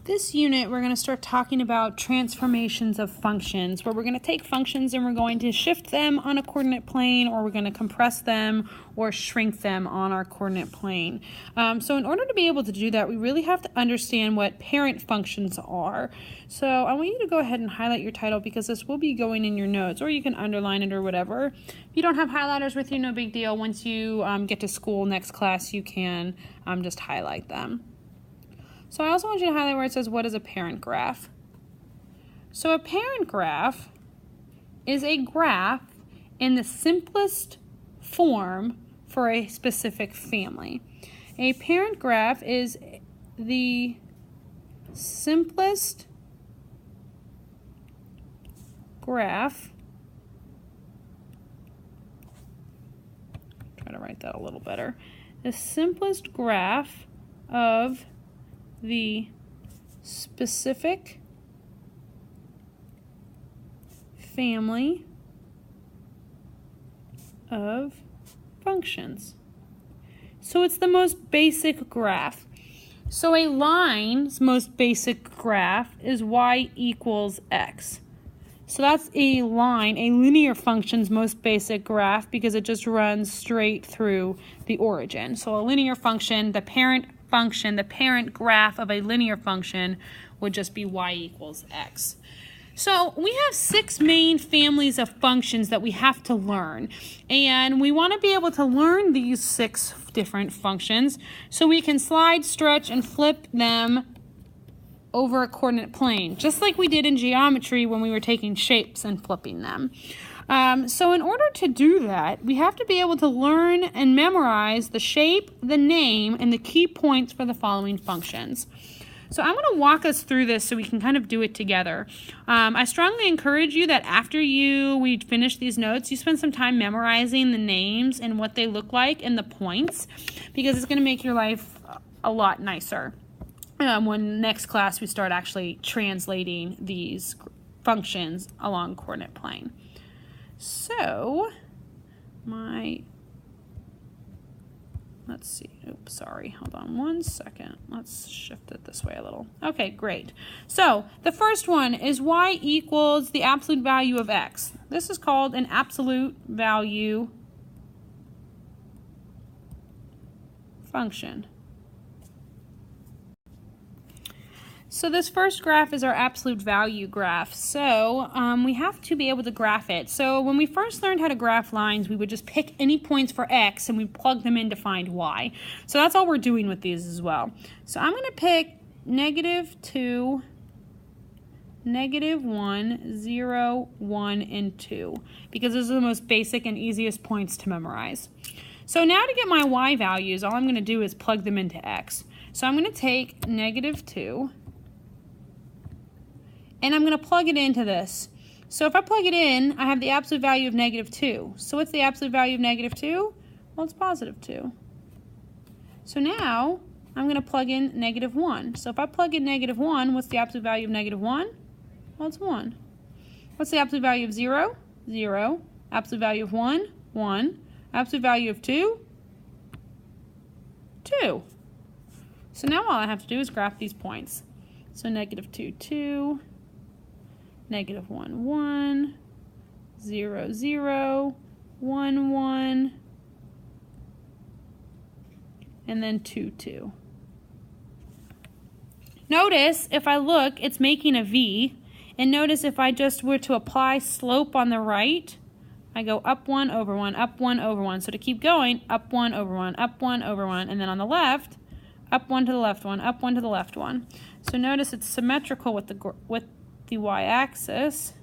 This unit, we're going to start talking about transformations of functions, where we're going to take functions and we're going to shift them on a coordinate plane, or we're going to compress them or shrink them on our coordinate plane. So in order to be able to do that, we really have to understand what parent functions are. So I want you to go ahead and highlight your title, because this will be going in your notes, or you can underline it or whatever. If you don't have highlighters with you, no big deal. Once you get to school next class, you can just highlight them. So I also want you to highlight where it says, what is a parent graph? So a parent graph is a graph in the simplest form for a specific family. A parent graph is the simplest graph. Try to write that a little better. The simplest graph of the specific family of functions. So it's the most basic graph. So a line's most basic graph is y equals x. So that's a line, a linear function's most basic graph, because it just runs straight through the origin. So a linear function, the parent graph of a linear function would just be y equals x. So we have 6 main families of functions that we have to learn, and we want to be able to learn these 6 different functions so we can slide, stretch, and flip them over a coordinate plane, just like we did in geometry when we were taking shapes and flipping them. So in order to do that, we have to be able to learn and memorize the shape, the name, and the key points for the following functions. So I'm going to walk us through this so we can kind of do it together. I strongly encourage you that after we finish these notes, you spend some time memorizing the names and what they look like and the points, because it's going to make your life a lot nicer when next class we start actually translating these functions along coordinate plane. So, let's see, oops, sorry, hold on one second. Let's shift it this way a little. Okay, great. So, the first one is y equals the absolute value of x. This is called an absolute value function. So this first graph is our absolute value graph. So we have to be able to graph it. So when we first learned how to graph lines, we would just pick any points for x and we plug them in to find y. So that's all we're doing with these as well. So I'm going to pick -2, -1, 0, 1, and 2, because those are the most basic and easiest points to memorize. So now to get my y values, all I'm going to do is plug them into x. So I'm going to take -2, and I'm going to plug it into this. So if I plug it in, I have the absolute value of -2. So what's the absolute value of -2? Well, it's +2. So now I'm going to plug in -1. So if I plug in -1, what's the absolute value of -1? Well, it's 1. What's the absolute value of 0? 0. Absolute value of 1? 1. Absolute value of 2? 2. So now all I have to do is graph these points. So -2, 2. -1, 1, 0, 0, 1, 1, and then 2, 2. Notice if I look, it's making a V, and notice if I just were to apply slope on the right, I go up 1 over 1, up 1 over 1. So to keep going, up 1 over 1, up 1 over 1, and then on the left, up 1 to the left 1, up 1 to the left 1. So notice it's symmetrical with the y-axis,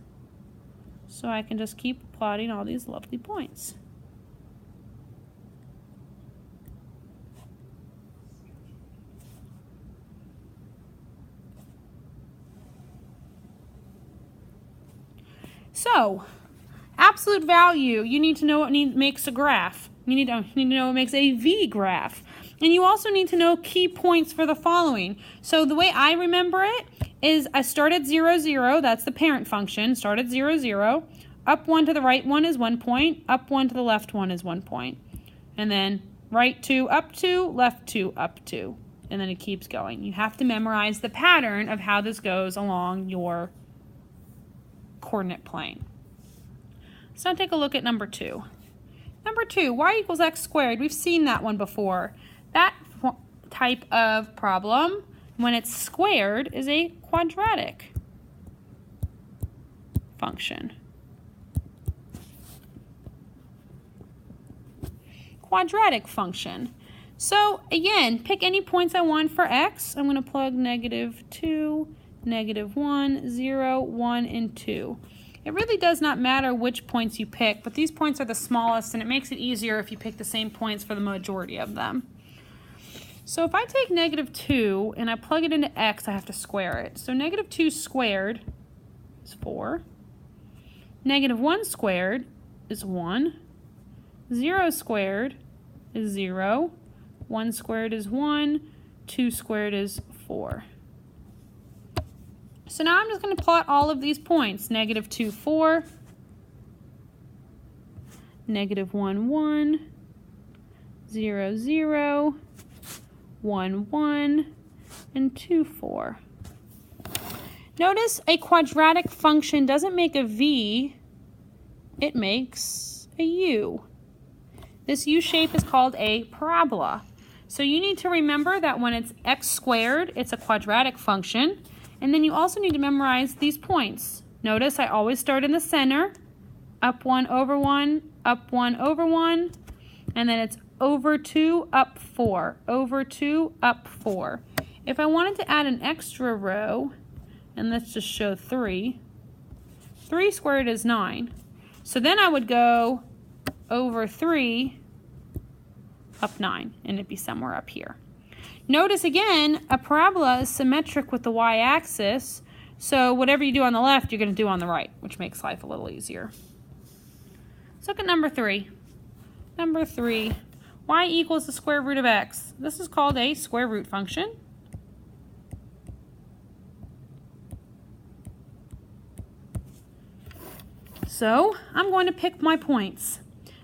so I can just keep plotting all these lovely points. So, absolute value, you need to know what makes a graph. You need to know what makes a V graph. And you also need to know key points for the following. So the way I remember it is I start at 0, 0, that's the parent function, start at 0, 0, up 1 to the right 1 is 1 point, up 1 to the left 1 is 1 point. And then right 2, up 2, left 2, up 2. and then it keeps going. You have to memorize the pattern of how this goes along your coordinate plane. So now take a look at number 2. Number 2, y equals x squared. We've seen that one before. That type of problem, when it's squared, is a quadratic function. Quadratic function. So again, pick any points I want for x. I'm going to plug -2, -1, 0, 1, and 2. It really does not matter which points you pick, but these points are the smallest, and it makes it easier if you pick the same points for the majority of them. So if I take -2 and I plug it into x, I have to square it. So -2 squared is 4. -1 squared is 1. 0 squared is 0. 1 squared is 1. 2 squared is 4. So now I'm just going to plot all of these points. -2, 4. -1, 1. 0, 0. 1, 1. And 2, 4. Notice a quadratic function doesn't make a V. It makes a U. This U shape is called a parabola. So you need to remember that when it's x squared, it's a quadratic function. And then you also need to memorize these points. Notice I always start in the center, up 1 over 1, up 1 over 1, and then it's over 2, up 4, over 2, up 4. If I wanted to add an extra row, and let's just show 3, 3 squared is 9. So then I would go over 3, up 9, and it'd be somewhere up here. Notice again, a parabola is symmetric with the y-axis, so whatever you do on the left, you're going to do on the right, which makes life a little easier. Let's look at number 3. Number 3, y equals the square root of x. This is called a square root function. So I'm going to pick my points.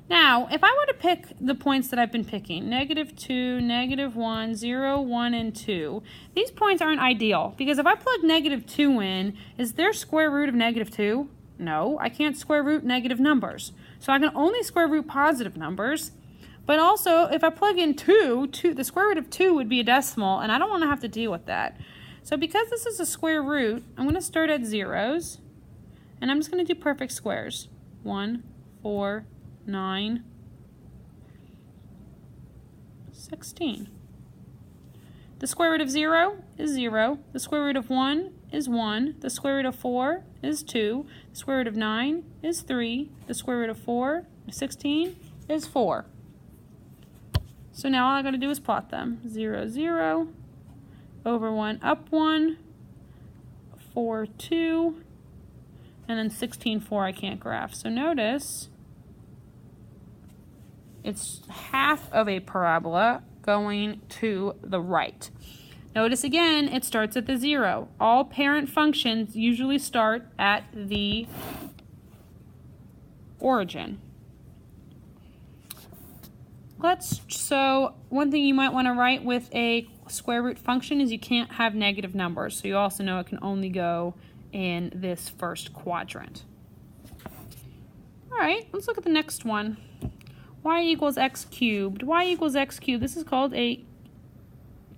Now, if I were to pick the points that I've been picking, -2, -1, 0, 1, and 2, these points aren't ideal because if I plug -2 in, is there square root of -2? No, I can't square root negative numbers. So I can only square root positive numbers. But also, if I plug in 2, the square root of 2 would be a decimal, and I don't want to have to deal with that. So because this is a square root, I'm going to start at zeros, and I'm just going to do perfect squares. 1, 4, 9, 16. The square root of 0 is 0. The square root of 1 is 1. The square root of 4 is 2. The square root of 9 is 3. The square root of 16 is 4. So now all I got to do is plot them. 0, 0, over 1, up 1, 4, 2, and then 16, 4 I can't graph. So notice it's half of a parabola going to the right. Notice again, it starts at the 0. All parent functions usually start at the origin. So one thing you might want to write with a square root function is you can't have negative numbers. So you also know it can only go in this first quadrant. All right, let's look at the next one. Y equals x cubed. Y equals x cubed. This is called a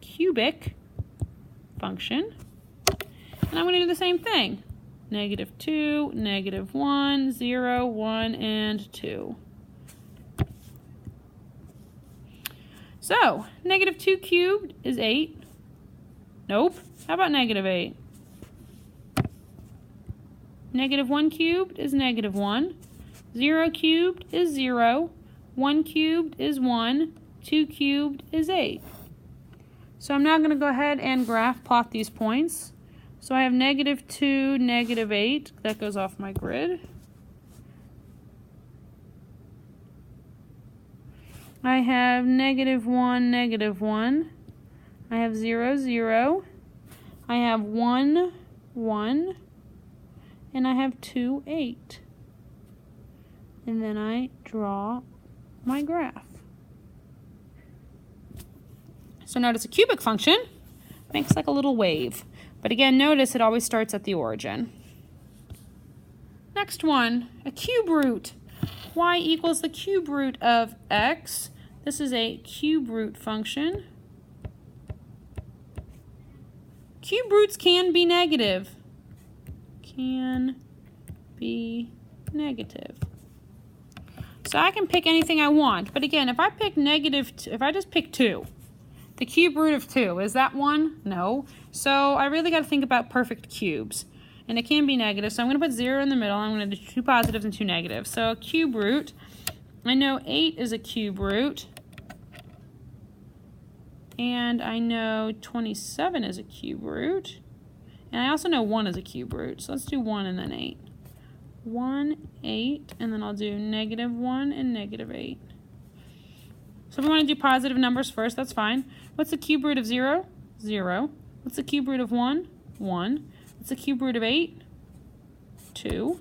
cubic function. And I'm going to do the same thing. -2, -1, 0, 1, and 2. So, -2 cubed is 8. Nope. How about -8? -1 cubed is -1. 0 cubed is 0. 1 cubed is 1. 2 cubed is 8. So I'm now going to go ahead and graph plot these points. So I have -2, -8. That goes off my grid. I have -1, -1. I have 0, 0. I have 1, 1. And I have 2, 8. And then I draw my graph. So notice a cubic function makes like a little wave. But again, notice it always starts at the origin. Next one, a cube root. Y equals the cube root of x. This is a cube root function. Cube roots can be negative. Can be negative. So I can pick anything I want. But again, if I pick if I just pick 2, the cube root of 2, is that 1? No. So I really got to think about perfect cubes. And it can be negative, so I'm going to put 0 in the middle. I'm going to do 2 positives and 2 negatives. So a cube root, I know 8 is a cube root. And I know 27 is a cube root. And I also know 1 is a cube root. So let's do 1 and then 8. 1, 8, and then I'll do -1 and -8. So if we want to do positive numbers first, that's fine. What's the cube root of 0? 0. What's the cube root of 1? 1. What's the cube root of 8? 2.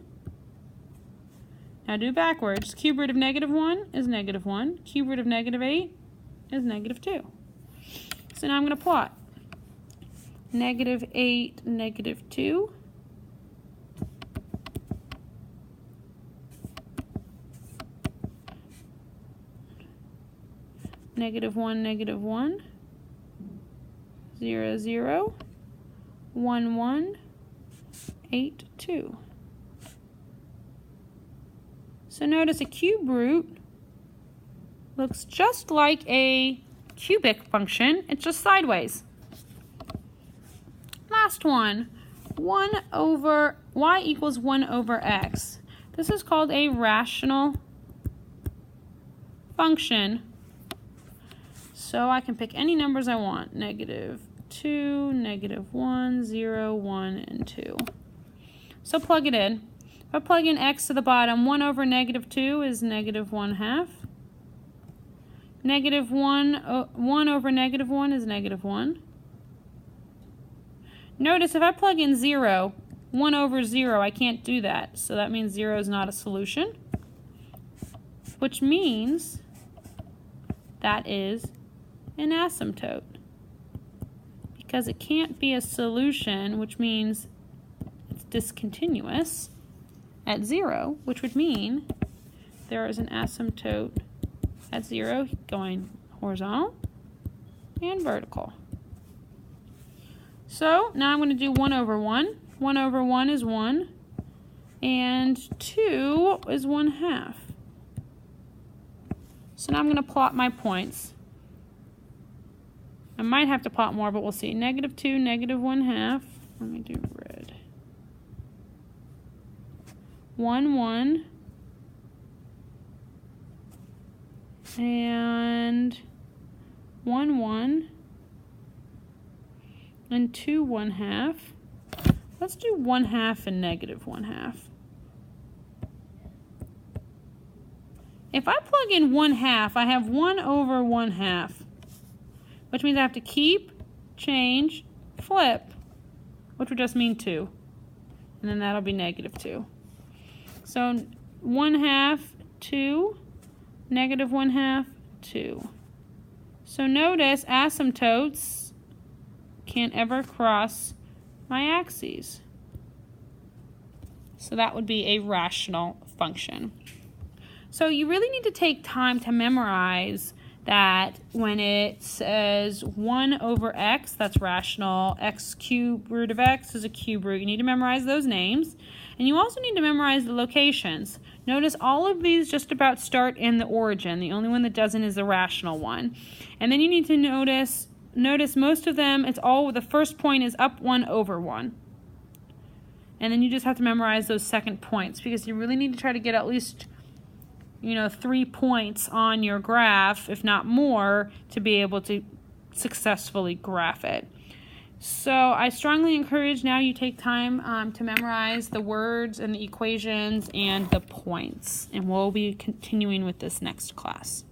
Now do it backwards. Cube root of -1 is -1. Cube root of -8 is -2. So now I'm going to plot. -8, -2. -1, -1. 0, 0. 1, 1. 8, 2. So notice a cube root looks just like a cubic function. It's just sideways. Last one. Y equals 1 over x. This is called a rational function. So I can pick any numbers I want. -2, -1, 0, 1, and 2. So plug it in. If I plug in x to the bottom, 1 over -2 is -1/2. -1 over -1 is -1. Notice if I plug in 0, 1 over 0, I can't do that. So that means 0 is not a solution, which means that is an asymptote. Because it can't be a solution, which means it's discontinuous at 0, which would mean there is an asymptote at 0 going horizontal and vertical. So now I'm going to do 1 over 1. 1 over 1 is 1, and 2 is 1/2. So now I'm going to plot my points. I might have to plot more, but we'll see. -2, -1/2. Let me do red. 1, 1. And 1, 1. And 2, 1/2. Let's do 1/2 and -1/2. If I plug in 1/2, I have 1 over 1/2, which means I have to keep, change, flip, which would just mean 2. And then that'll be -2. So 1/2, 2, -1/2, 2. So notice asymptotes can't ever cross my axes. So that would be a rational function. So you really need to take time to memorize that when it says 1 over x, that's rational. X cubed root of x is a cube root. You need to memorize those names. And you also need to memorize the locations. Notice all of these just about start in the origin. The only one that doesn't is the rational one. And then you need to notice most of them, it's all, the first point is up 1 over 1. And then you just have to memorize those second points because you really need to try to get at least 3 points on your graph, if not more, to be able to successfully graph it. So I strongly encourage now you take time to memorize the words and the equations and the points. And we'll be continuing with this next class.